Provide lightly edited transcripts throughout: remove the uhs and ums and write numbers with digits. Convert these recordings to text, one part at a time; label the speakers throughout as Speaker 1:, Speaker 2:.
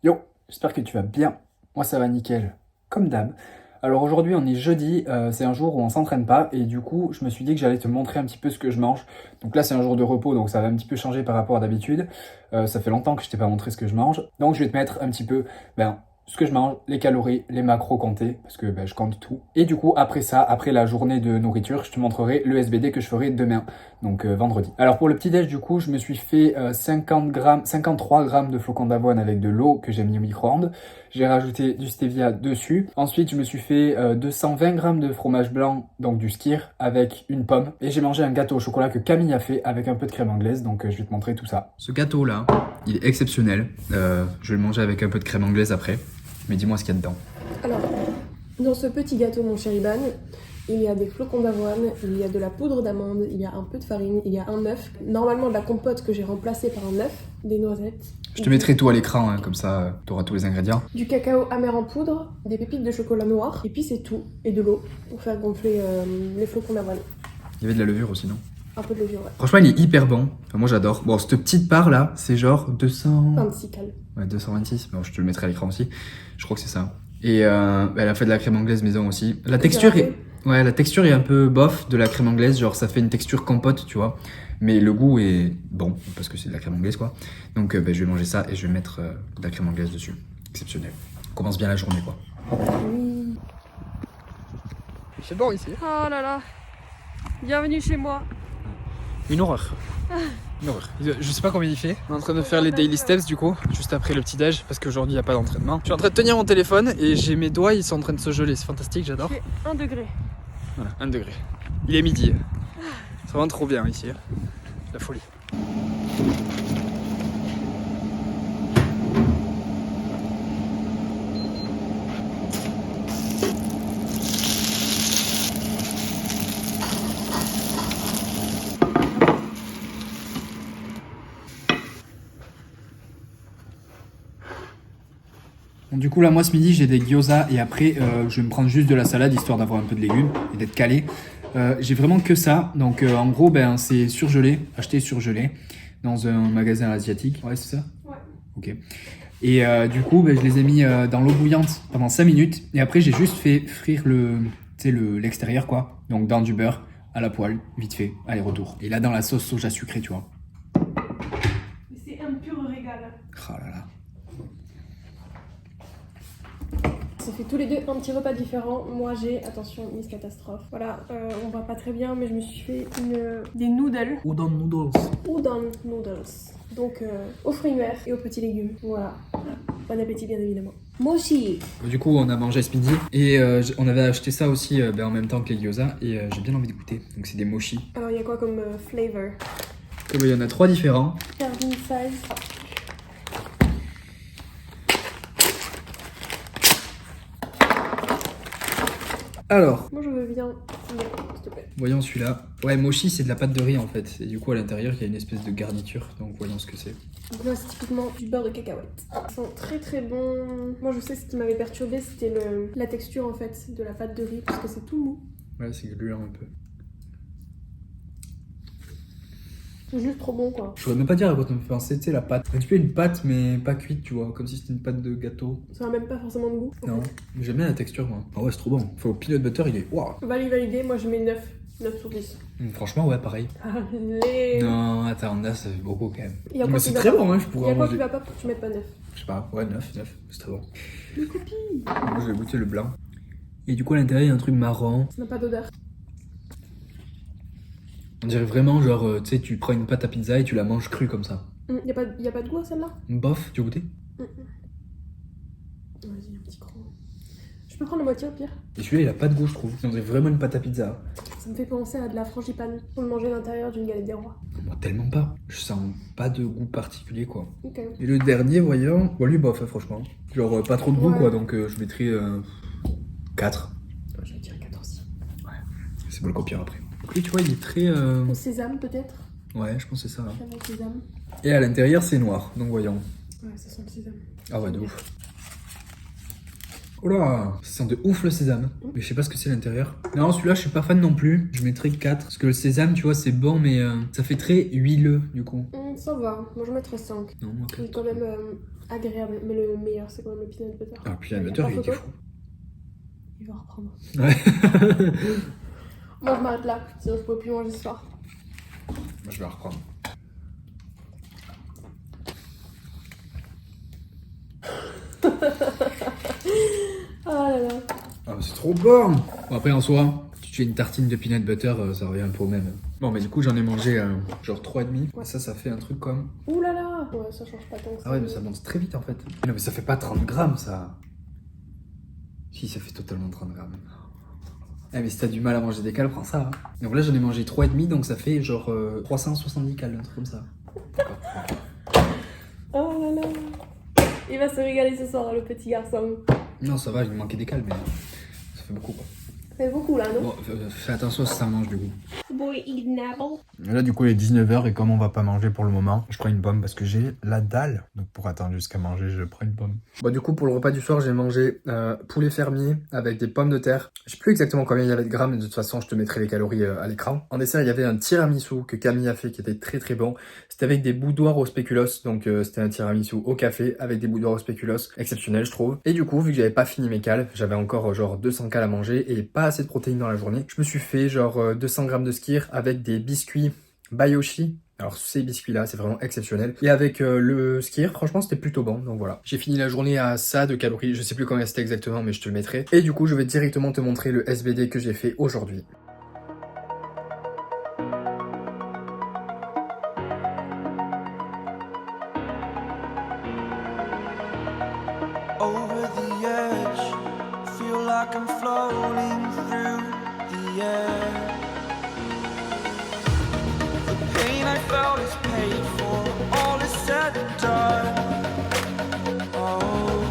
Speaker 1: Yo, j'espère que tu vas bien. Moi ça va nickel, comme d'hab. Alors aujourd'hui on est jeudi, c'est un jour où on s'entraîne pas et du coup je me suis dit que j'allais te montrer un petit peu ce que je mange. Donc là c'est un jour de repos donc ça va un petit peu changer par rapport à d'habitude. Ça fait longtemps que je t'ai pas montré ce que je mange. Donc je vais te mettre un petit peu ce que je mange, les calories, les macros comptés, parce que je compte tout. Et du coup, après ça, après la journée de nourriture, je te montrerai le SBD que je ferai demain, donc vendredi. Alors pour le petit-déj, du coup, je me suis fait 53 grammes de flocons d'avoine avec de l'eau que j'ai mis au micro-ondes. J'ai rajouté du stevia dessus. Ensuite, je me suis fait 220 grammes de fromage blanc, donc du skyr, avec une pomme. Et j'ai mangé un gâteau au chocolat que Camille a fait avec un peu de crème anglaise, donc je vais te montrer tout ça. Ce gâteau-là, il est exceptionnel. Je vais le manger avec un peu de crème anglaise après. Mais dis-moi ce qu'il y a dedans.
Speaker 2: Alors, dans ce petit gâteau, mon cher Iban, il y a des flocons d'avoine, il y a de la poudre d'amande, il y a un peu de farine, il y a un œuf. Normalement, de la compote que j'ai remplacée par un œuf, des noisettes.
Speaker 1: Je te mettrai tout à l'écran, hein, comme ça tu auras tous les ingrédients.
Speaker 2: Du cacao amer en poudre, des pépites de chocolat noir, et puis c'est tout. Et de l'eau pour faire gonfler les flocons d'avoine.
Speaker 1: Il y avait de la levure aussi, non?
Speaker 2: Un peu de levure, ouais.
Speaker 1: Franchement, il est hyper bon. Enfin, moi, j'adore. Bon, cette petite part là, c'est genre 200...
Speaker 2: 26 cal.
Speaker 1: Ouais, 226. Bon, je te le mettrai à l'écran aussi. Je crois que c'est ça. Et elle a fait de la crème anglaise maison aussi. La texture est... Ouais, la texture est un peu bof de la crème anglaise. Genre, ça fait une texture compote, tu vois. Mais le goût est bon, parce que c'est de la crème anglaise, quoi. Donc, je vais manger ça et je vais mettre de la crème anglaise dessus. Exceptionnel. On commence bien la journée, quoi.
Speaker 2: Oui.
Speaker 1: C'est bon ici.
Speaker 2: Oh là là. Bienvenue chez moi.
Speaker 1: Une horreur. Une horreur. Je sais pas combien il fait. On est en train de faire les daily steps du coup, juste après le petit déj, parce qu'aujourd'hui il n'y a pas d'entraînement. Je suis en train de tenir mon téléphone et j'ai mes doigts, ils sont en train de se geler. C'est fantastique, j'adore.
Speaker 2: Il fait 1 degré.
Speaker 1: Voilà, 1 degré. Il est midi. C'est vraiment trop bien ici. La folie. Bon, du coup là moi ce midi j'ai des gyoza et après je vais me prendre juste de la salade histoire d'avoir un peu de légumes et d'être calé. J'ai vraiment que ça, donc en gros c'est surgelé, acheté surgelé dans un magasin asiatique. Ouais c'est ça?
Speaker 2: Ouais.
Speaker 1: Ok. Et du coup je les ai mis dans l'eau bouillante pendant 5 minutes et après j'ai juste fait frire l'extérieur quoi, donc dans du beurre à la poêle, vite fait, aller-retour. Et là dans la sauce soja sucrée tu vois.
Speaker 2: C'est un pur régal.
Speaker 1: Oh là là.
Speaker 2: Ça fait tous les deux un petit repas différent. Moi j'ai, attention, Miss Catastrophe. Voilà, on voit pas très bien, mais je me suis fait des noodles.
Speaker 1: Udon noodles.
Speaker 2: Udon noodles. Donc aux fruits verts et aux petits légumes. Voilà. Bon appétit bien évidemment. Mochi.
Speaker 1: Du coup, on a mangé ce midi et on avait acheté ça aussi en même temps que les gyoza et j'ai bien envie de goûter. Donc c'est des mochi.
Speaker 2: Alors il y a quoi comme flavor?
Speaker 1: Il y en a 3 différents.
Speaker 2: Serving size.
Speaker 1: Alors,
Speaker 2: Moi je veux bien. S'il te plaît.
Speaker 1: voyons celui-là. Ouais, mochi c'est de la pâte de riz en fait. Et du coup à l'intérieur il y a une espèce de garniture. Donc voyons ce que c'est.
Speaker 2: Donc là c'est typiquement du beurre de cacahuète. Ils sont très très bons. Moi je sais ce qui m'avait perturbé c'était la texture en fait de la pâte de riz parce que c'est tout mou.
Speaker 1: Ouais, c'est gluant un peu.
Speaker 2: C'est juste trop bon quoi.
Speaker 1: Je pourrais même pas dire à quoi ça me fait penser, tu sais, la pâte. Un petit peu une pâte mais pas cuite, tu vois. Comme si c'était une pâte de gâteau.
Speaker 2: Ça n'a même pas forcément de goût. en
Speaker 1: Non,
Speaker 2: fait.
Speaker 1: mais j'aime bien la texture moi. Ah ouais, c'est trop bon. Faut le peanut butter, il est waouh.
Speaker 2: Validé, moi je mets 9. 9 sur 10.
Speaker 1: Franchement, ouais, pareil.
Speaker 2: Allez.
Speaker 1: Non, attends, là ça fait beaucoup quand même.
Speaker 2: Il y a quoi
Speaker 1: Mais
Speaker 2: qui
Speaker 1: c'est
Speaker 2: va
Speaker 1: très
Speaker 2: pas
Speaker 1: bon, hein, je
Speaker 2: Il y
Speaker 1: pourrais
Speaker 2: a
Speaker 1: en
Speaker 2: quoi
Speaker 1: manger.
Speaker 2: qui va pas pour que tu mettes pas 9?
Speaker 1: Je sais pas, ouais, 9, c'est très bon.
Speaker 2: Mes copines.
Speaker 1: Moi, je vais goûter le blanc. Et du coup, à l'intérieur, il y a un truc marron.
Speaker 2: Ça n'a pas d'odeur.
Speaker 1: On dirait vraiment, genre, tu sais, tu prends une pâte à pizza et tu la manges crue comme ça.
Speaker 2: Y a pas de goût à celle-là?
Speaker 1: Bof, tu veux goûter?
Speaker 2: Vas-y, un petit croc. Je peux prendre la moitié au pire?
Speaker 1: Et celui-là, il a pas de goût, je trouve. On dirait vraiment une pâte à pizza.
Speaker 2: Ça me fait penser à de la frangipane pour le manger à l'intérieur d'une galette des rois.
Speaker 1: Moi, tellement pas. Je sens pas de goût particulier, quoi.
Speaker 2: Ok.
Speaker 1: Et le dernier, voyons. Bon, lui, bof, hein, franchement. Genre, pas trop de goût,
Speaker 2: Ouais.
Speaker 1: quoi. Donc, je mettrai 4.
Speaker 2: Je vais tirer 14.
Speaker 1: C'est bon le copier après. Donc, lui, tu vois, il est très.
Speaker 2: Au sésame peut-être?
Speaker 1: Ouais, je pense que c'est ça. Hein.
Speaker 2: Crème au sésame.
Speaker 1: Et à l'intérieur, c'est noir. Donc, voyons.
Speaker 2: Ouais, ça sent le sésame.
Speaker 1: Ah ouais, de ouf. Oh là, ça sent de ouf le sésame. Mais je sais pas ce que c'est à l'intérieur. Non, celui-là, je suis pas fan non plus. Je mettrais 4. Parce que le sésame, tu vois, c'est bon, mais ça fait très huileux du coup.
Speaker 2: Ça va, moi je mettrais 5.
Speaker 1: Non, moi,
Speaker 2: Il est quand même agréable, mais le meilleur c'est quand même le peanut butter.
Speaker 1: Ah, peanut butter, il était fou.
Speaker 2: Il va reprendre.
Speaker 1: Ouais.
Speaker 2: Moi je m'arrête là, sinon je peux plus manger ce soir.
Speaker 1: Moi, je vais reprendre.
Speaker 2: Oh là là.
Speaker 1: Ah, c'est trop bon. Bon, après, en soi, si tu fais une tartine de peanut butter, ça revient un peu au même. Bon, mais du coup, j'en ai mangé genre 3,5.
Speaker 2: Ouais.
Speaker 1: Ça fait un truc comme...
Speaker 2: Ouh là là. Ouais, ça change pas tant que ça.
Speaker 1: Ah ouais, mais ça monte très vite en fait. Non, mais ça fait pas 30 grammes, ça. Si, ça fait totalement 30 grammes. Eh, mais si t'as du mal à manger des cales, prends ça. Hein. Donc là, j'en ai mangé 3,5, donc ça fait genre 370 cales, un truc comme ça.
Speaker 2: Oh là là. Il va se régaler ce soir, le petit garçon.
Speaker 1: Non, ça va, il me manquait des cales, mais ça fait beaucoup quoi.
Speaker 2: Ça fait beaucoup là, non?
Speaker 1: Bon, fais attention si ça mange du coup.
Speaker 2: Boy, eat an apple.
Speaker 1: Là, du coup, il est 19h et comme on va pas manger pour le moment, je prends une pomme parce que j'ai la dalle. Donc, pour attendre jusqu'à manger, je prends une pomme. Bon, du coup, pour le repas du soir, j'ai mangé poulet fermier avec des pommes de terre. Je sais plus exactement combien il y avait de grammes, mais de toute façon, je te mettrai les calories à l'écran. En dessert, il y avait un tiramisu que Camille a fait qui était très très bon. C'était avec des boudoirs au spéculoos. Donc, c'était un tiramisu au café avec des boudoirs au spéculoos. Exceptionnel, je trouve. Et du coup, vu que j'avais pas fini mes cales, j'avais encore genre 200 cales à manger et pas assez de protéines dans la journée. Je me suis fait genre 200 grammes de skyr avec des biscuits Bayoshi. Alors ces biscuits là c'est vraiment exceptionnel. Et avec le skyr franchement c'était plutôt bon. Donc voilà. J'ai fini la journée à ça de calories. Je sais plus combien c'était exactement mais je te le mettrai. Et du coup je vais directement te montrer le SBD que j'ai fait aujourd'hui.
Speaker 3: Over the edge, feel like I'm floating through the air. The pain I felt is paid for, all is said and done. Oh,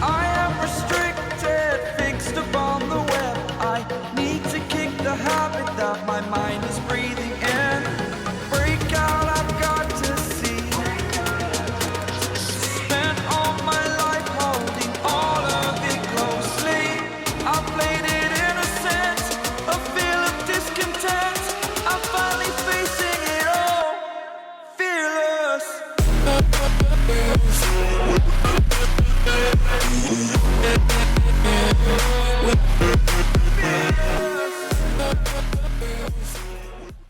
Speaker 3: I am restricted, fixed upon the web. I need to kick the habit that my mind is breathing in. Break out, I've got to see. Spent all my life holding all of it closely. I played it innocent, a feel of discontent. I'm finally facing it all, fearless.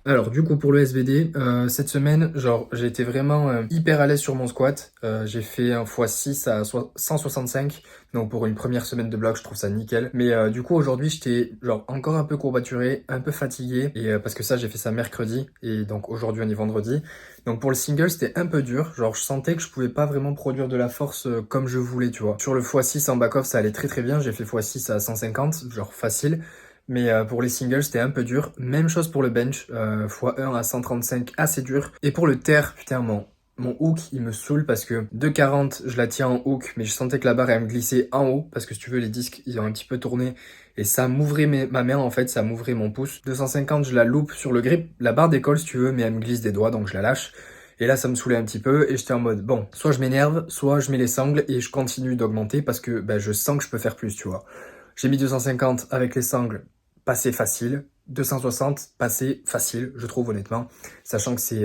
Speaker 1: Alors du coup pour le SBD, cette semaine, genre j'ai été vraiment hyper à l'aise sur mon squat. J'ai fait un x6 à 165, donc pour une première semaine de bloc, je trouve ça nickel. Mais du coup aujourd'hui j'étais genre encore un peu courbaturé, un peu fatigué, et parce que ça j'ai fait ça mercredi, et donc aujourd'hui on est vendredi. Donc pour le single c'était un peu dur, genre je sentais que je pouvais pas vraiment produire de la force comme je voulais, tu vois. Sur le x6 en back-off ça allait très très bien, j'ai fait x6 à 150, genre facile. Mais pour les singles, c'était un peu dur. Même chose pour le bench, x1 à 135, assez dur. Et pour le terre, putain, mon hook, il me saoule parce que 2,40, je la tiens en hook, mais je sentais que la barre, elle me glissait en haut. Parce que si tu veux, les disques, ils ont un petit peu tourné. Et ça m'ouvrait ma main, en fait, ça m'ouvrait mon pouce. 250, je la loupe sur le grip. La barre décolle, si tu veux, mais elle me glisse des doigts, donc je la lâche. Et là, ça me saoulait un petit peu et j'étais en mode, bon, soit je m'énerve, soit je mets les sangles et je continue d'augmenter parce que je sens que je peux faire plus, tu vois. J'ai mis 250 avec les sangles. Passé facile, 260 passé facile, je trouve honnêtement, sachant que c'est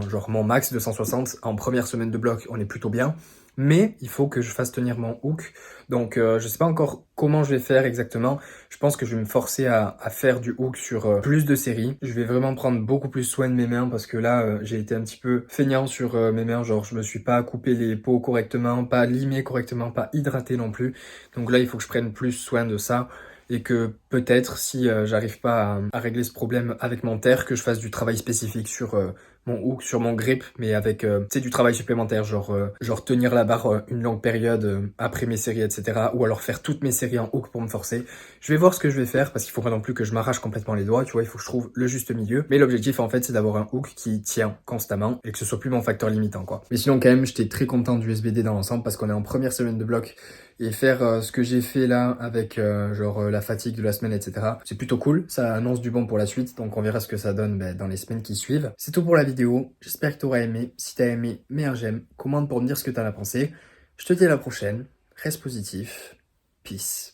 Speaker 1: genre mon max 260 en première semaine de bloc, on est plutôt bien, mais il faut que je fasse tenir mon hook, donc je sais pas encore comment je vais faire exactement, je pense que je vais me forcer à faire du hook sur plus de séries, je vais vraiment prendre beaucoup plus soin de mes mains parce que là j'ai été un petit peu feignant sur mes mains, genre je me suis pas coupé les peaux correctement, pas limé correctement, pas hydraté non plus, donc là il faut que je prenne plus soin de ça. Et que peut-être, si j'arrive pas à régler ce problème avec mon terre, que je fasse du travail spécifique sur mon hook, sur mon grip, mais avec tu sais, du travail supplémentaire, genre tenir la barre une longue période après mes séries, etc. Ou alors faire toutes mes séries en hook pour me forcer. Je vais voir ce que je vais faire, parce qu'il faut pas non plus que je m'arrache complètement les doigts, tu vois, il faut que je trouve le juste milieu. Mais l'objectif, en fait, c'est d'avoir un hook qui tient constamment, et que ce soit plus mon facteur limitant, quoi. Mais sinon, quand même, j'étais très content du SBD dans l'ensemble, parce qu'on est en première semaine de bloc, et faire ce que j'ai fait là avec la fatigue de la semaine, etc. C'est plutôt cool, ça annonce du bon pour la suite, donc on verra ce que ça donne dans les semaines qui suivent. C'est tout pour la vidéo, j'espère que tu auras aimé. Si t'as aimé, mets un j'aime, commente pour me dire ce que t'en as pensé. Je te dis à la prochaine, reste positif. Peace.